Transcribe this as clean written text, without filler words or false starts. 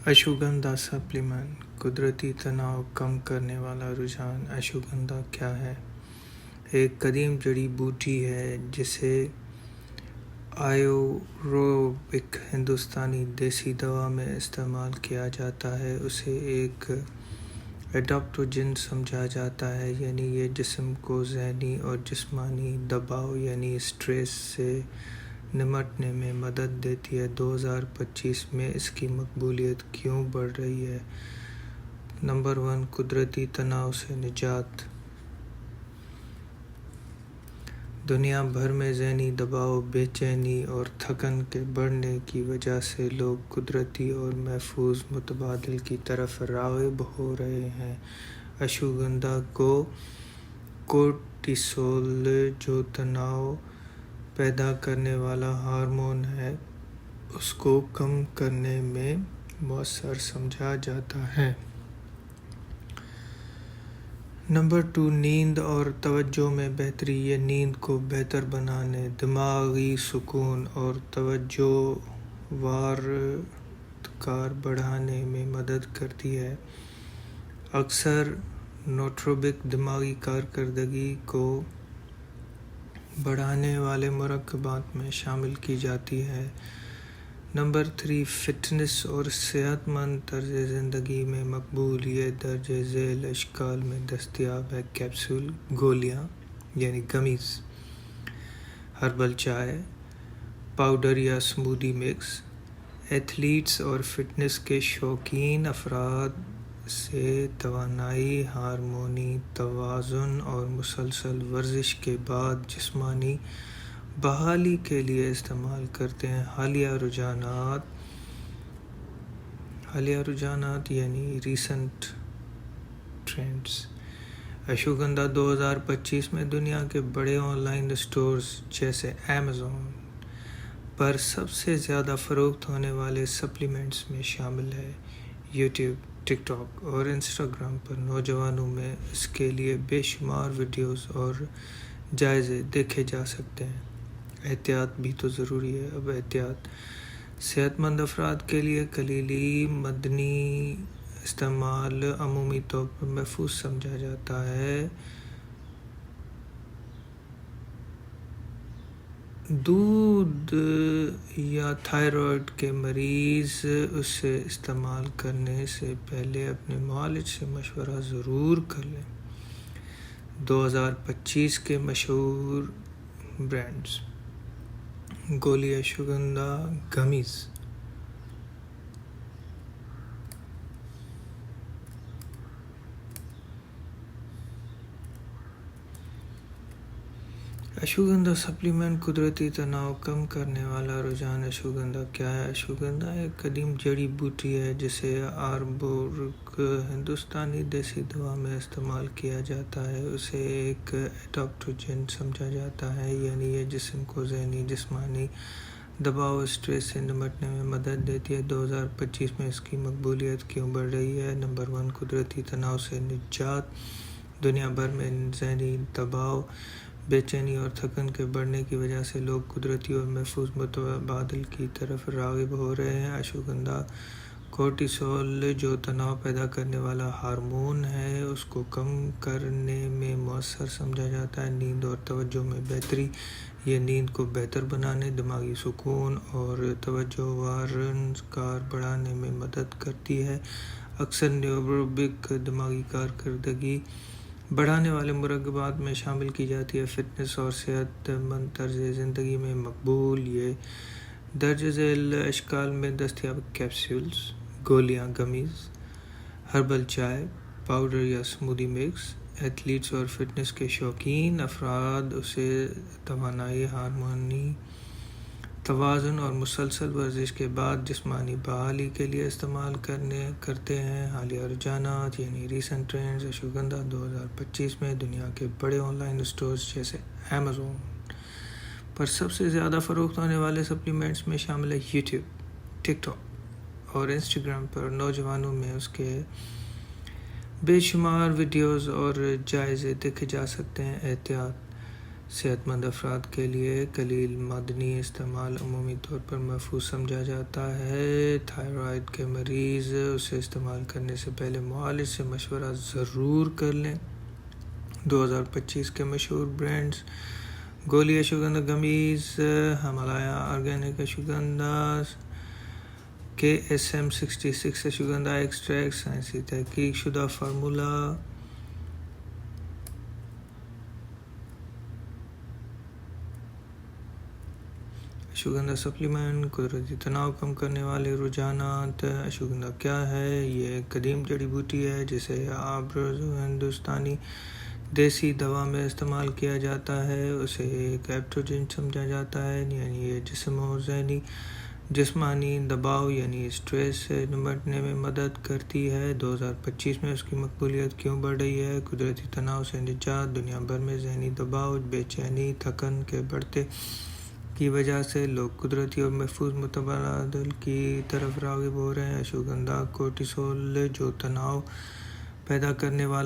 Ashwagandha supplement قدرتی تناؤ کم کرنے والا رجحان۔ اشوگندھا کیا ہے؟ ایک قدیم جڑی بوٹی ہے جسے آیورویدک ہندوستانی دیسی دوا میں استعمال کیا جاتا ہے۔ اسے ایک ایڈاپٹوجن سمجھا جاتا ہے، یعنی یہ جسم کو ذہنی اور جسمانی دباؤ یعنی اسٹریس سے نمٹنے میں مدد دیتی ہے۔ 2025 میں اس کی مقبولیت کیوں بڑھ رہی ہے؟ نمبر 1، قدرتی تناؤ سے نجات۔ دنیا بھر میں ذہنی دباؤ، بے چینی اور تھکن کے بڑھنے کی وجہ سے لوگ قدرتی اور محفوظ متبادل کی طرف راغب ہو رہے ہیں۔ اشوگندھا کو کورٹیسول، جو تناؤ پیدا کرنے والا ہارمون ہے، اس کو کم کرنے میں مؤثر سمجھا جاتا ہے۔ نمبر 2، نیند اور توجہ میں بہتری۔ یہ نیند کو بہتر بنانے، دماغی سکون اور توجہ وارکار بڑھانے میں مدد کرتی ہے۔ اکثر نوٹروپک دماغی کارکردگی کو بڑھانے والے مرکبات میں شامل کی جاتی ہے۔ نمبر 3، فٹنس اور صحت مند طرز زندگی میں مقبول۔ یہ درج ذیل اشکال میں دستیاب ہے: کیپسول، گولیاں یعنی گمیز، ہربل چائے، پاؤڈر یا اسمودی مکس۔ ایتھلیٹس اور فٹنس کے شوقین افراد سے توانائی، ہارمونی توازن اور مسلسل ورزش کے بعد جسمانی بحالی کے لیے استعمال کرتے ہیں۔ حالیہ رجحانات یعنی ریسنٹ ٹرینڈز۔ اشوگندھا 2025 میں دنیا کے بڑے آن لائن اسٹورز جیسے ایمیزون پر سب سے زیادہ فروخت ہونے والے سپلیمنٹس میں شامل ہے۔ یوٹیوب، ٹک ٹاک اور انسٹاگرام پر نوجوانوں میں اس کے لیے بے شمار ویڈیوز اور جائزے دیکھے جا سکتے ہیں۔ احتیاط بھی تو ضروری ہے۔ اب احتیاط: صحت مند افراد کے لیے کلیلی معدنی استعمال عمومی طور پر محفوظ سمجھا جاتا ہے۔ دودھ یا تھائرائیڈ کے مریض اسے استعمال کرنے سے پہلے اپنے معالج سے مشورہ ضرور کر لیں۔ 2025 کے مشہور brands: Goli ashwagandha games. Ashwagandha supplement قدرتی تناؤ کم کرنے والا رجحان۔ اشوگندھا کیا ہے؟ اشوگندھا ایک قدیم جڑی بوٹی ہے جسے آیورویدک ہندوستانی دیسی دوا میں استعمال کیا جاتا ہے۔ اسے ایک ایڈاپٹوجن سمجھا جاتا ہے، یعنی یہ جسم کو ذہنی جسمانی دباؤ اسٹریس سے نمٹنے میں مدد دیتی ہے۔ 2025 میں اس کی مقبولیت کیوں بڑھ رہی ہے؟ نمبر 1، قدرتی تناؤ سے نجات۔ دنیا بھر میں ذہنی دباؤ، بے چینی اور تھکن کے بڑھنے کی وجہ سے لوگ قدرتی اور محفوظ متبادل کی طرف راغب ہو رہے ہیں۔ اشوگندھا کورٹیسول، جو تناؤ پیدا کرنے والا ہارمون ہے، اس کو کم کرنے میں مؤثر سمجھا جاتا ہے۔ نیند اور توجہ میں بہتری۔ یہ نیند کو بہتر بنانے، دماغی سکون اور توجہ وارکار بڑھانے میں مدد کرتی ہے۔ اکثر نیوروپک دماغی کارکردگی بڑھانے والے مرکبات میں شامل کی جاتی ہے۔ فٹنس اور صحت مند طرز زندگی میں مقبول۔ یہ درج ذیل اشکال میں دستیاب: کیپسولز، گولیاں گمیز، ہربل چائے، پاؤڈر یا اسمودی مکس۔ ایتھلیٹس اور فٹنس کے شوقین افراد اسے توانائی، ہارمونی توازن اور مسلسل ورزش کے بعد جسمانی بحالی کے لیے استعمال کرتے ہیں۔ حالیہ رجحانات یعنی ریسنٹ ٹرینڈز۔ اشوگندھا 2025 میں دنیا کے بڑے آن لائن اسٹورز جیسے ایمیزون پر سب سے زیادہ فروخت ہونے والے سپلیمنٹس میں شامل ہے۔ یوٹیوب، ٹک ٹاک اور انسٹاگرام پر نوجوانوں میں اس کے بے شمار ویڈیوز اور جائزے دیکھے جا سکتے ہیں۔ احتیاط: صحت مند افراد کے لیے قلیل معدنی استعمال عمومی طور پر محفوظ سمجھا جاتا ہے۔ تھائرائیڈ کے مریض اسے استعمال کرنے سے پہلے معالج سے مشورہ ضرور کر لیں۔ 2025 کے مشہور brands: Goli ashwagandha gummies, Himalaya organic ashwagandha, KSM 66 ashwagandha extract, سائنسی تحقیق شدہ فارمولہ۔ اشوگندھا سپلیمنٹ، قدرتی تناؤ کم کرنے والے رجحانات۔ اشوگندھا کیا ہے؟ یہ ایک قدیم جڑی بوٹی ہے جسے آبرز ہندوستانی دیسی دوا میں استعمال کیا جاتا ہے۔ اسے ایک ایپٹوجن سمجھا جاتا ہے، یعنی یہ جسم اور جسمانی دباؤ یعنی اسٹریس سے نمٹنے میں مدد کرتی ہے۔ 2025 میں اس کی مقبولیت کیوں بڑھ رہی ہے؟ قدرتی تناؤ سے نجات۔ دنیا بھر میں ذہنی دباؤ، بے چینی، تھکن کے بڑھتے کی وجہ سے لوگ قدرتی اور محفوظ متبادل کی طرف راغب ہو رہے ہیں۔ اشوگندھا کورٹیسول جو تناؤ پیدا کرنے والا